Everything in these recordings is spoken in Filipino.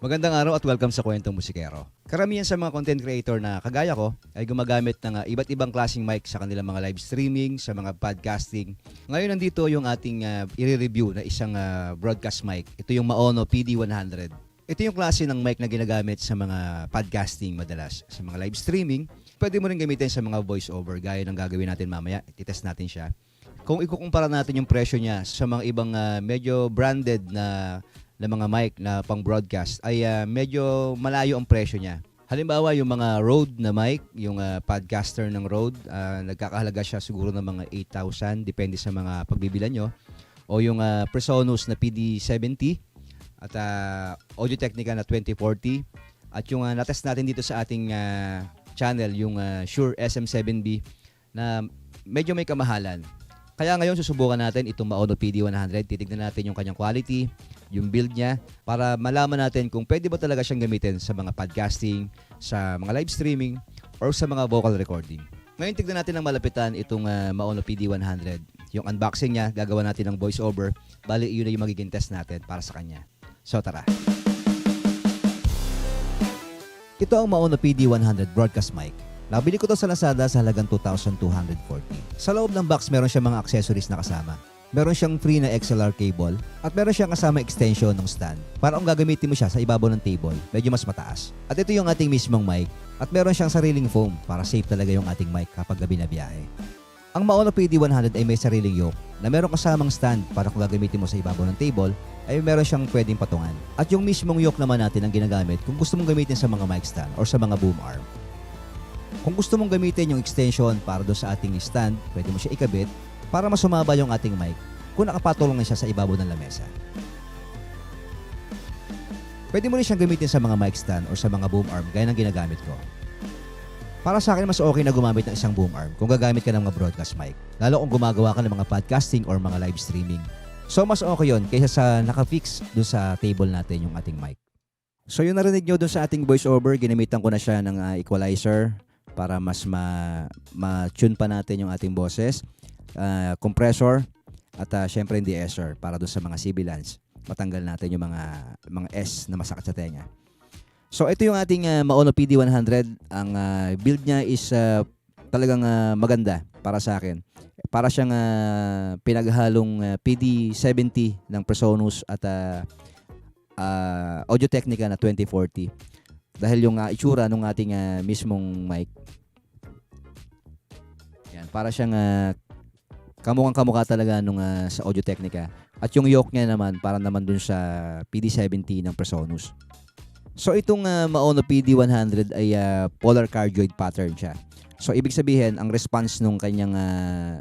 Magandang araw at welcome sa Kwentong Musikero. Karamihan sa mga content creator na kagaya ko ay gumagamit ng iba't ibang klaseng mic sa kanilang mga live streaming, sa mga podcasting. Ngayon nandito yung ating i-review na isang broadcast mic. Ito yung Maono PD100. Ito yung klase ng mic na ginagamit sa mga podcasting madalas. Sa mga live streaming, pwede mo rin gamitin sa mga voice-over gaya ng gagawin natin mamaya. Ititest natin siya. Kung ikukumpara natin yung presyo niya sa mga ibang medyo branded na mga mic na pang broadcast ay medyo malayo ang presyo niya. Halimbawa yung mga Rode na mic, yung podcaster ng Rode, nagkakahalaga siya siguro ng mga 8,000 depende sa mga pagbibilan nyo. O yung Presonus na PD70 at Audio Technica na 2040 at yung natest natin dito sa ating channel yung Shure SM7B na medyo may kamahalan. Kaya ngayon susubukan natin itong Maono PD100. Titignan natin yung kanyang quality, yung build niya, para malaman natin kung pwede ba talaga siyang gamitin sa mga podcasting, sa mga live streaming, or sa mga vocal recording. Ngayon tignan natin ng malapitan itong Maono PD100. Yung unboxing niya, gagawa natin ng voice-over. Bali, yun na yung magiging test natin para sa kanya. So tara! Ito ang Maono PD100 broadcast mic. Nabili ko to sa Lazada sa halagang 2,240. Sa loob ng box, meron siyang mga accessories na kasama. Meron siyang free na XLR cable at meron siyang kasama extension ng stand para kung gagamitin mo siya sa ibabaw ng table, medyo mas mataas. At ito yung ating mismong mic at meron siyang sariling foam para safe talaga yung ating mic kapag gabi na biyahe. Ang Maono PD100 ay may sariling yoke na meron kasamang stand para kung gagamitin mo sa ibabaw ng table, ay meron siyang pwedeng patungan. At yung mismong yoke naman natin ang ginagamit kung gusto mong gamitin sa mga mic stand or sa mga boom arm. Kung gusto mong gamitin yung extension para doon sa ating stand, pwede mo siya ikabit para mas sumaba yung ating mic kung nakapatulong na siya sa ibabaw ng lamesa. Pwede mo rin siyang gamitin sa mga mic stand o sa mga boom arm gaya ng ginagamit ko. Para sa akin, mas okay na gumamit ng isang boom arm kung gagamit ka ng mga broadcast mic, lalo kung gumagawa ka ng mga podcasting or mga live streaming. So mas okay yun kaysa sa nakafix doon sa table natin yung ating mic. So yun narinig nyo doon sa ating voiceover, ginamitan ko na siya ng equalizer para mas ma-tune pa natin yung ating boses, compressor, at syempre yung de-esser para doon sa mga sibilants. Matanggal natin yung mga S na masakit sa tenga. So ito yung ating Maono PD100. Ang build niya is talagang maganda para sa akin. Para siyang pinaghalong PD70 ng Presonus at Audio Technica na 2040. Dahil yung itsura ng ating mismong mic, yan, para siyang kamukhang-kamukha talaga nung sa Audio Technica. At yung yoke niya naman para naman dun sa PD70 ng Presonus. So itong Maono PD100 ay polar cardioid pattern siya. So ibig sabihin, ang response nung kanyang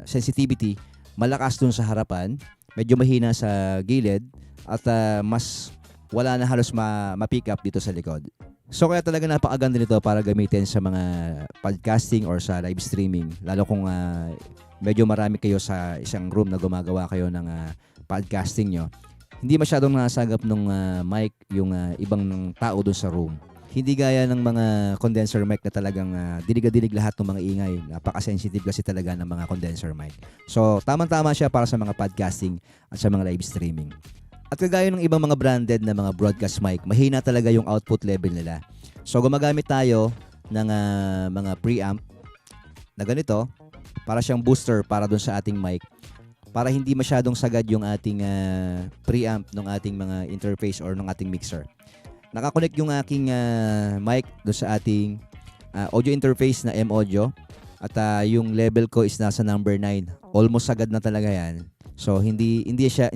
sensitivity, malakas dun sa harapan, medyo mahina sa gilid, at mas wala na halos ma-pick up dito sa likod. So kaya talaga napakaganda nito para gamitin sa mga podcasting or sa live streaming. Lalo kung medyo marami kayo sa isang room na gumagawa kayo ng podcasting nyo. Hindi masyadong nasagap ng mic yung ibang tao dun sa room. Hindi gaya ng mga condenser mic na talagang dilig-dilig lahat ng mga ingay. Napaka-sensitive kasi talaga ng mga condenser mic. So tamang-tama siya para sa mga podcasting at sa mga live streaming. At kagaya ng ibang mga branded na mga broadcast mic, mahina talaga yung output level nila. So gumagamit tayo ng mga preamp na ganito para siyang booster para doon sa ating mic, para hindi masyadong sagad yung ating preamp ng ating mga interface or ng ating mixer. Nakakonect yung aking mic doon sa ating audio interface na M-Audio at yung level ko is nasa number 9. Almost sagad na talaga yan. So hindi siya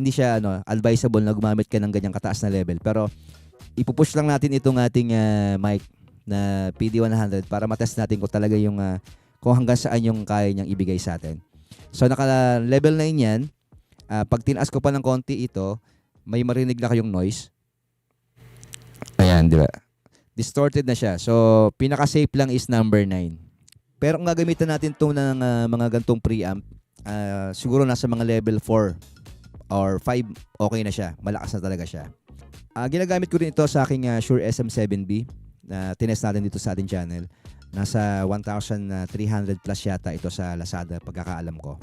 advisable na gumamit ka ng ganyang kataas na level, pero ipupush lang natin itong ating mic na PD100 para matest natin kung talaga yung kung hanggang saan yung kaya niyang ibigay sa atin. So naka level 9 yan. Pag tinaas ko pa ng konti ito, may marinig na kayong noise. Ayan, di ba? Distorted na siya. So pinaka-safe lang is number 9. Pero kung gagamitan natin itong ng mga gantong preamp, siguro nasa mga level 4 or 5, okay na siya. Malakas na talaga siya. Ginagamit ko rin ito sa aking Shure SM7B na tinest natin dito sa ating channel. Nasa 1,300 plus yata ito sa Lazada, pagkakaalam ko.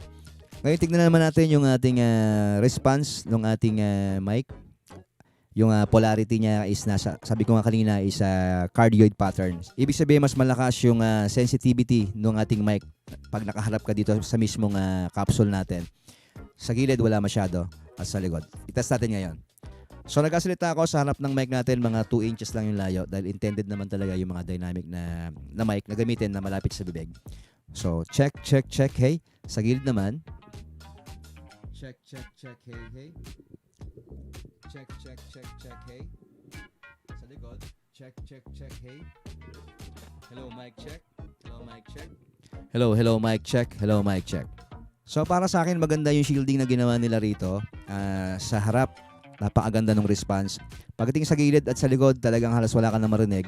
Ngayon, tignan naman natin yung ating response ng ating mic. Yung polarity niya is nasa, sabi ko nga kanina, is cardioid pattern. Ibig sabihin mas malakas yung sensitivity ng ating mic pag nakaharap ka dito sa mismong capsule natin. Sa gilid wala masyado at sa likod. I-test natin ngayon. So nagkasalita ako sa harap ng mic natin, mga 2 inches lang yung layo dahil intended naman talaga yung mga dynamic na mic na gamitin na malapit sa bibig. So check, hey. Sa gilid naman. Check, hey. Check, hey. Sa likod. Check, hey. Hello, mic check. Hello, mic check. Hello, mic check. So para sa akin maganda yung shielding na ginawa nila rito. Sa harap, napakaganda ng response. Pagdating sa gilid at sa likod, talagang halos wala ka na marinig.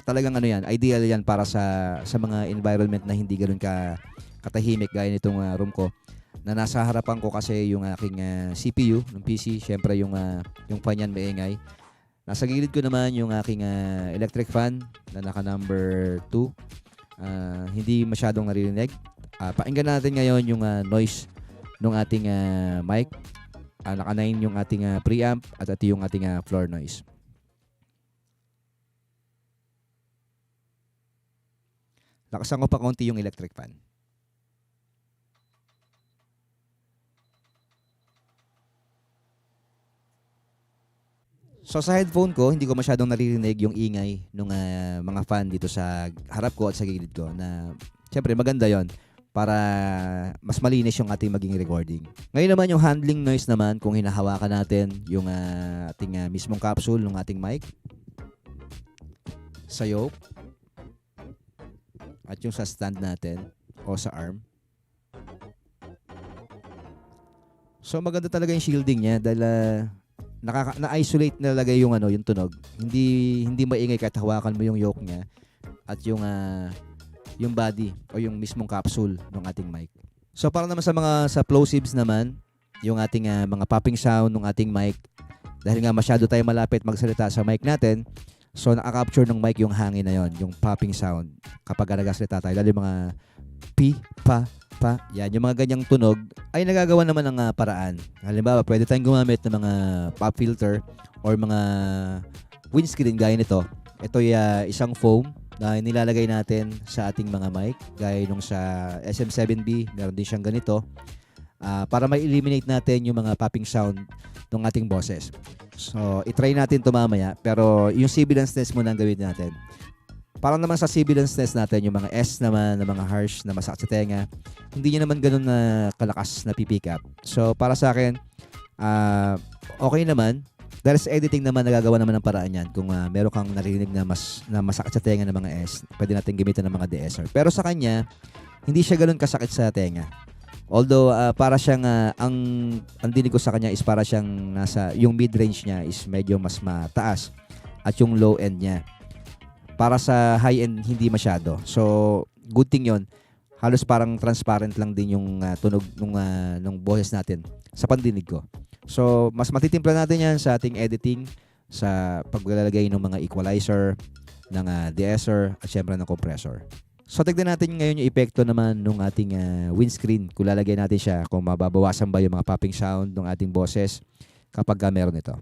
Talagang ideal yan para sa mga environment na hindi ganoon katahimik gaya nitong room ko. Na nasa harapan ko kasi yung aking CPU ng PC, syempre yung fan yan maingay. Nasa gilid ko naman yung aking electric fan na naka number 2. Hindi masyadong naririnig. Pakinggan natin ngayon yung noise ng ating mic. Naka 9 yung ating preamp at ito yung ating floor noise. Lakasan ko pa konti yung electric fan. So sa headphone ko, hindi ko masyadong naririnig yung ingay ng mga fan dito sa harap ko at sa gilid ko na syempre maganda yon para mas malinis yung ating maging recording. Ngayon naman yung handling noise naman, kung hinahawakan natin yung ating mismong capsule ng ating mic sa yoke at yung sa stand natin o sa arm. So maganda talaga yung shielding niya dahil na-isolate na lagay yung yung tunog. Hindi maingay kahit hawakan mo yung yoke niya at yung body o yung mismong capsule ng ating mic. So para naman sa plosives naman, yung ating mga popping sound ng ating mic, dahil nga masyado tayo malapit magsalita sa mic natin, so naka-capture ng mic yung hangin na yon, yung popping sound kapag nagsasalita tayo, lalo yung mga pi, pa, yan, yung mga ganyang tunog ay nagagawa naman ng paraan. Halimbawa, pwede tayong gumamit ng mga pop filter or mga windscreen gaya nito. Ito ay isang foam na nilalagay natin sa ating mga mic gaya nung sa SM7B, meron din siyang ganito para ma-eliminate natin yung mga popping sound ng ating boses. So, itry natin ito mamaya, pero yung sibilance test muna ang gawin natin. Para naman sa sibilance test natin, yung mga S naman, na mga harsh na masakit sa tenga, hindi niya naman ganun na kalakas na pipick up. So, para sa akin, okay naman. Dahil sa editing naman, nagagawa naman ng paraan yan. Kung meron kang naririnig na masakit sa tenga ng mga S, pwede natin gamitin ng mga DSR. Pero sa kanya, hindi siya ganun kasakit sa tenga. Although, para siyang, ang dinig ko sa kanya is para siyang yung mid-range niya is medyo mas mataas at yung low end niya. Para sa high-end, hindi masyado. So, good thing yon. Halos parang transparent lang din yung tunog ng boses natin sa pandinig ko. So, mas matitimpla natin yan sa ating editing, sa paglalagay ng mga equalizer, ng de-esser, at syempre ng compressor. So, tignan natin ngayon yung epekto naman ng ating windscreen. Kung lalagay natin siya, kung mababawasan ba yung mga popping sound ng ating boses kapag meron ito.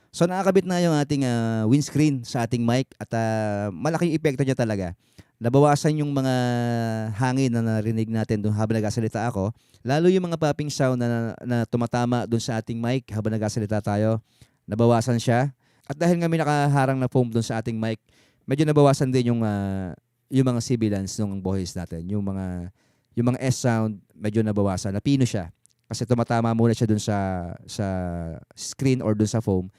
So nakakabit na yung ating windscreen sa ating mic at malaking epekto niya talaga. Nabawasan yung mga hangin na narinig natin doon habang nagsasalita ako. Lalo yung mga popping sound na tumatama doon sa ating mic habang nagsasalita tayo. Nabawasan siya. At dahil nga may nakaharang na foam doon sa ating mic, medyo nabawasan din yung mga sibilance ng boses natin. Yung mga S sound, medyo nabawasan. Napino siya. Kasi tumatama muna siya doon sa screen or doon sa foam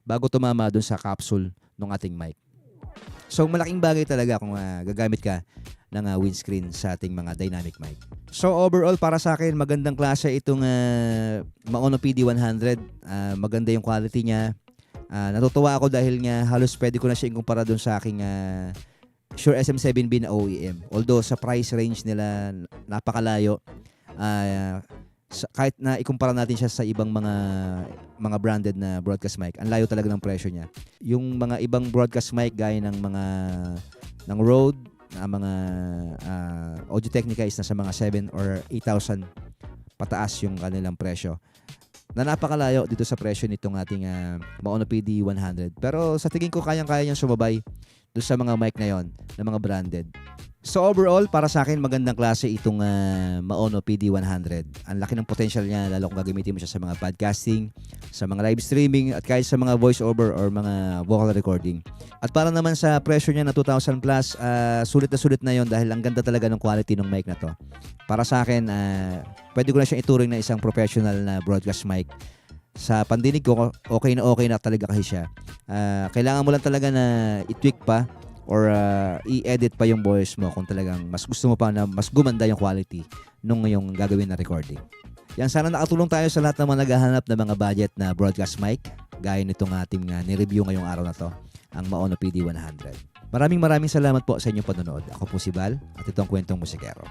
bago tumama doon sa capsule ng ating mic. So malaking bagay talaga kung gagamit ka ng windscreen sa ating mga dynamic mic. So overall para sa akin magandang klase itong Maono PD100. Maganda yung quality niya. Natutuwa ako dahil nga halos pwede ko na siya ikumpara doon sa aking Shure SM7B na OEM. Although sa price range nila napakalayo. Kahit na ikumpara natin siya sa ibang mga branded na broadcast mic, ang layo talaga ng presyo niya. Yung mga ibang broadcast mic gaya ng ng Rode, na mga Audio Technica is nasa mga 7 or 8,000 pataas yung kanilang presyo. na napakalayo dito sa presyo nitong ating Maono PD100. Pero sa tingin ko kayang-kaya niyang sumabay doon sa mga mic na yon, na mga branded. So overall, para sa akin, magandang klase itong Maono PD100. Ang laki ng potential niya, lalo kung gagamitin mo siya sa mga podcasting, sa mga live streaming, at kahit sa mga voice-over or mga vocal recording. At para naman sa presyo niya na 2,000 plus, sulit na yon dahil ang ganda talaga ng quality ng mic na to. Para sa akin, pwede ko na siyang ituring na isang professional na broadcast mic. Sa pandinig ko, okay na talaga kasi siya. Kailangan mo lang talaga na i-tweak pa or i-edit pa yung voice mo kung talagang mas gusto mo pa na mas gumanda yung quality nung yung gagawin na recording. Yan, sana nakatulong tayo sa lahat ng mga naghahanap ng mga budget na broadcast mic gaya nitong ating ni-review ngayong araw na to, ang Maono PD100. Maraming salamat po sa inyong panonood. Ako po si Val at ito ang Kwentong Musikero.